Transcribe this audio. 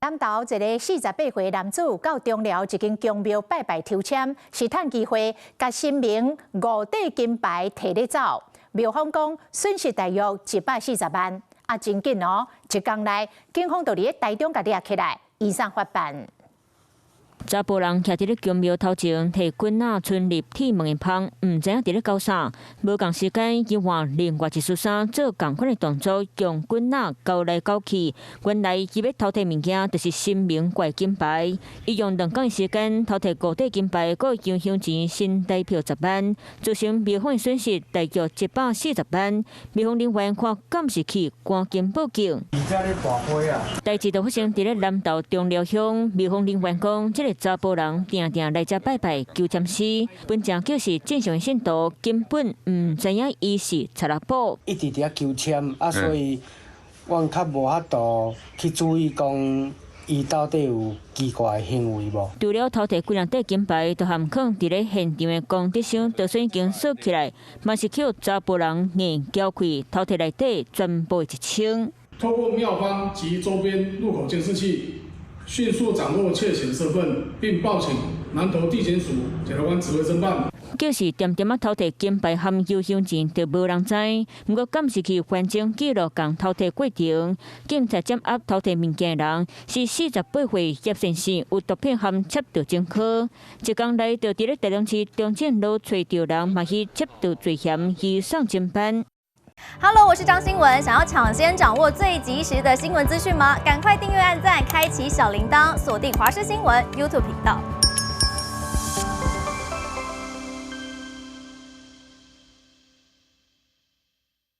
南投一个48岁男子到中寮一间公庙拜拜抽签，试探机会，甲新名5块金牌摕咧走。庙方讲损失大约140万，真紧哦！一天内，警方就伫台中甲抓起来，移送法办。查甫人徛伫咧公庙头前，摕棍仔伸入铁门的芳，唔知影伫咧搞啥。无共时间，又换另外一束衫做同款的动作，用棍仔搞来搞去。原来伊要偷摕物件，就是新名怪金牌。伊用2天的时间偷摕5块金牌，佮香香钱新台票10万，造成庙方的损失大约140万。庙方人员看监视器，赶紧报警。代志就发生伫咧南投中寮乡，庙方人员讲，这个查甫人定定来遮拜拜求签师，本正就是正常的信徒，根本唔知影伊是查拉布。一直伫遐求签所以阮较无法度去注意讲伊到底有奇怪的行为无。除了偷摕几两块金牌，都含藏伫咧现场的功德箱，就算已经锁起来，嘛是叫查甫人硬撬开，偷摕内底全部一清。透过庙方及周边路口监视器，迅速掌握窃嫌身份，并报请南投地检署检察官指挥侦办。就是点点偷摕金牌含有香钱，就无人知。不过监视器环境记录共偷摕过程，警察掌握偷摕物件的人是48岁叶先生，有毒品含窃盗前科。一天内就伫咧台中市中正路找到人，嘛是窃盗罪嫌，移送侦办。Hello， 我是张新文。想要抢先掌握最及时的新闻资讯吗？赶快订阅、按赞、开启小铃铛，锁定华视新闻 YouTube 频道。